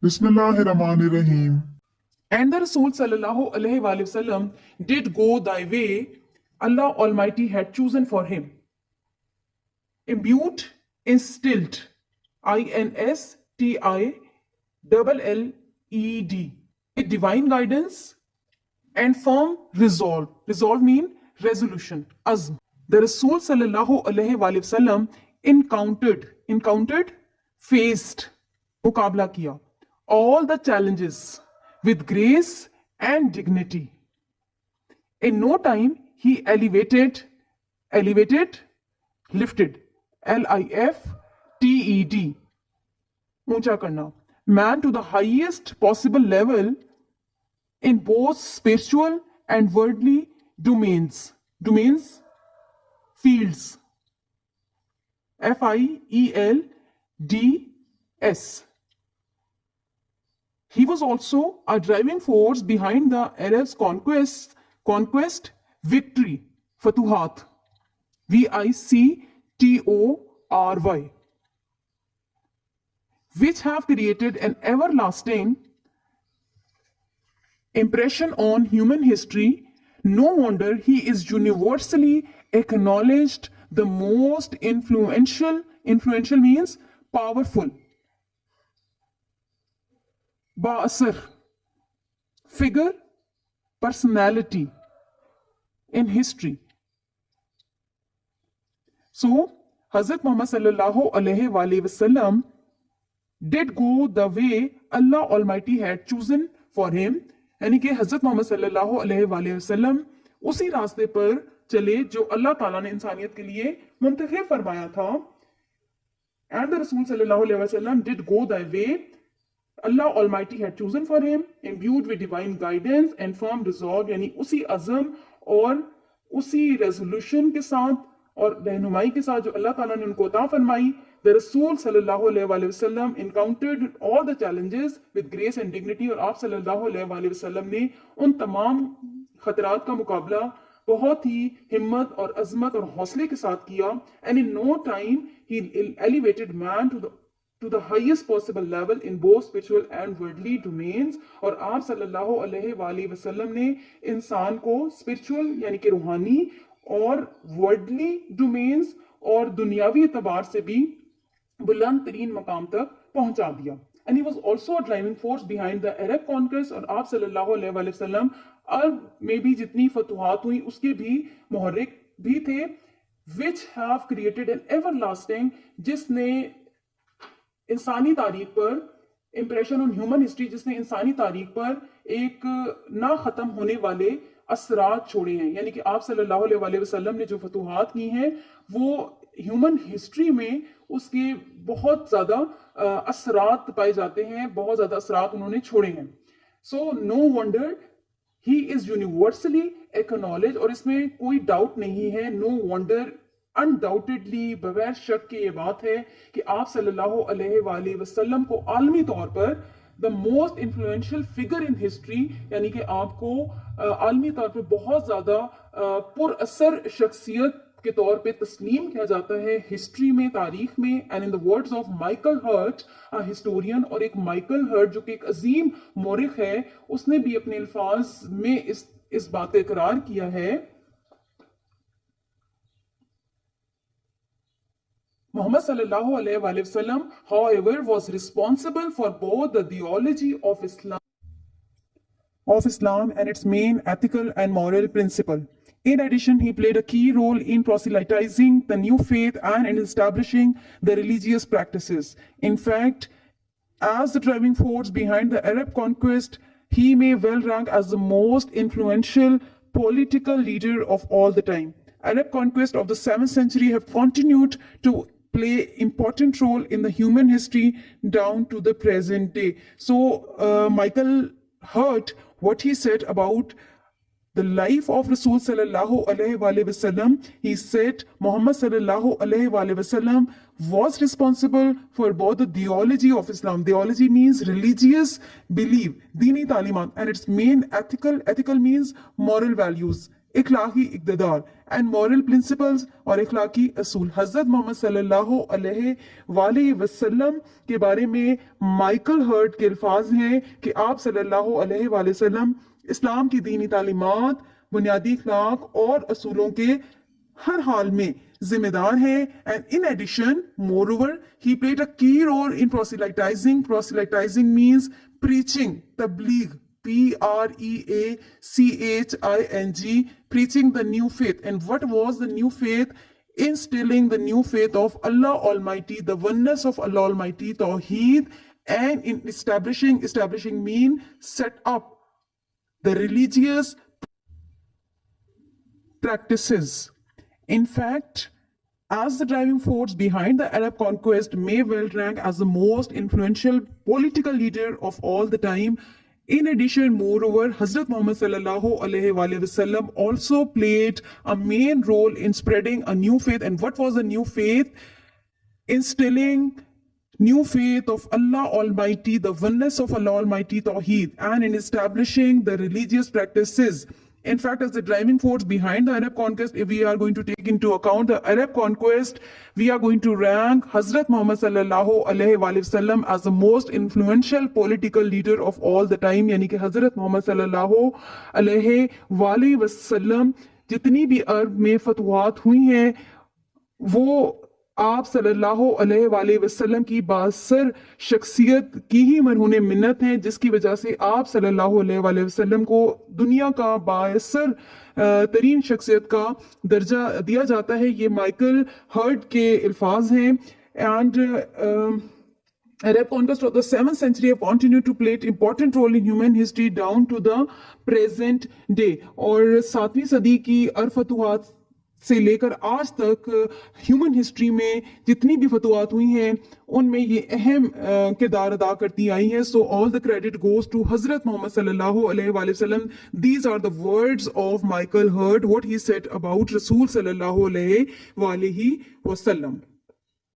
Bismillahirrahmanirrahim. And the Rasool sallallahu alaihi wasallam did go thy way Allah Almighty had chosen for him. Imbued, instilled, INSTILLED, with divine guidance and firm resolve. Resolve mean resolution, azm. The Rasool sallallahu alaihi wasallam encountered, faced, mukabla kiya, all the challenges with grace and dignity. In no time, he elevated, lifted, LIFTED, ऊंचा करना, man to the highest possible level in both spiritual and worldly domains. Domains, fields. FIELDS. He was also a driving force behind the Arabs' conquest, victory, Fatuhat, VICTORY, which have created an everlasting impression on human history. No wonder he is universally acknowledged the most influential means powerful, Ba'asir, figure, personality in history. So, Hazrat Muhammad sallallahu alaihi wasallam did go the way Allah Almighty had chosen for him. यानी कि हजरत मोहम्मद सल्लल्लाहु अलैहि वसल्लम उसी रास्ते पर चले जो अल्लाह ताला ने इंसानियत के लिए मुंतखब फरमाया था. And the Rasool sallallahu alaihi wasallam did go the way Allah Almighty had chosen for him, imbued with divine guidance and firm resolve, यानी उसी अज़म और उसी रेजोल्यूशन के साथ और रहनुमाई के साथ जो अल्लाह ताला ने उनको अता फरमाई. The Rasool sallallahu alaihi wasallam encountered all the challenges with grace and dignity, और आप sallallahu alaihi wasallam ने उन तमाम खतरात का मुकाबला बहुत ही हिम्मत और अजमत और हौसले के साथ किया. And in no time he elevated man to the highest possible level in both spiritual and worldly domains. और आप सल्लल्लाहु अलैहि वसल्लम ने इंसान को spiritual यानी कि रूहानी और worldly domains और दुनियावी एतबार से भी बुलंद तरीन मकाम तक पहुंचा दिया. And he was also a driving force behind the Arab conquest. और आप सल्लल्लाहु अलैहि वसल्लम अरब में भी जितनी फतुहात हुई उसके भी मुहर्रिक भी थे, which have created an everlasting, जिसने इंसानी तारीख पर इंप्रेशन ऑन ह्यूमन हिस्ट्री, जिसने इंसानी तारीख पर एक ना खत्म होने वाले असरात छोड़े हैं. यानी कि आप सल्लल्लाहु अलैहि वसल्लम ने जो फतुहात की हैं वो ह्यूमन हिस्ट्री में उसके बहुत ज्यादा असरात पाए जाते हैं, बहुत ज्यादा असरात उन्होंने छोड़े हैं. So no wonder he is universally acknowledge, और इसमें कोई डाउट नहीं है. नो वंडर, अनडाउटेडली, बगैर शक के ये बात है कि आप सल्लल्लाहु अलैहि वसल्लम को आलमी तौर पर the most influential figure in history, यानी कि आपको आलमी तौर पर बहुत ज्यादा पुरअसर शख्सियत के तौर पे तस्लीम किया जाता है हिस्ट्री में, तारीख में. And in the words of Michael Hart, historian, और एक माइकल हर्ट जो कि एक अजीम मौरिख है, उसने भी अपने अल्फाज में इस बात का इकरार किया है. Muhammad sallallahu alaihi wasallam, however, was responsible for both the theology of Islam and its main ethical and moral principle. In addition, he played a key role in proselytizing the new faith and in establishing the religious practices. In fact, as the driving force behind the Arab conquest, he may well rank as the most influential political leader of all the time. Arab conquest of the 7th century have continued to play important role in the human history down to the present day. So Michael Hurt, what he said about the life of Rasool sallallahu alaihi wasallam, he said Muhammad sallallahu alaihi wasallam was responsible for both the theology of Islam. Theology means religious belief, dini talimat, and its main ethical means moral values. اخلاقی اقتدار and moral principles اور اخلاقی اصول. حضرت محمد صلی اللہ علیہ وآلہ وسلم کے بارے میں مائیکل ہرٹ کے الفاظ ہیں کہ آپ صلی اللہ علیہ وآلہ وسلم اسلام کی دینی تعلیمات، بنیادی اخلاق اور اصولوں کے ہر حال میں ذمہ دار ہیں. and in addition, moreover, he played a key role in proselytizing. Proselytizing means preaching, tabligh, Preaching, preaching the new faith. And what was the new faith? Instilling the new faith of Allah Almighty, the oneness of Allah Almighty, Tawheed, and in establishing mean set up the religious practices. In fact, as the driving force behind the Arab conquest, may well rank as the most influential political leader of all the time. In addition, moreover, Hazrat Muhammad sallallahu alaihi wasallam also played a main role in spreading a new faith. And what was the new faith? Instilling new faith of Allah Almighty, the oneness of Allah Almighty, Tawheed, and in establishing the religious practices. In fact, as the driving force behind the Arab conquest, if we are going to take into account the Arab conquest, we are going to rank Hazrat Muhammad sallallahu alaihi wasallam as the most influential political leader of all the time. یعنی کہ حضرت محمد صلی اللہ علیہ وسلم جتنی بھی عرب میں فتوحات ہوئی ہیں وہ آپ صلی اللہ علیہ وآلہ وسلم کی بااثر شخصیت کی ہی مرہون منت ہیں، جس کی وجہ سے آپ صلی اللہ علیہ وآلہ وسلم کو دنیا کا بااثر ترین شخصیت کا درجہ دیا جاتا ہے. یہ مائیکل ہرٹ کے الفاظ ہیں. And Arab conquest of the 7th century have continued to play an important role in human history down to the present day. اور 7ویں صدی کی عرب فتوحات سے لے کر آج تک ہیومن ہسٹری میں جتنی بھی فتوحات ہوئی ہیں ان میں یہ اہم کردار ادا کرتی آئی ہیں. So all the credit goes to حضرت محمد صلی اللہ علیہ وآلہ وسلم. These are the words of Michael Hart, what he said about رسول صلی اللہ علیہ وآلہ وسلم.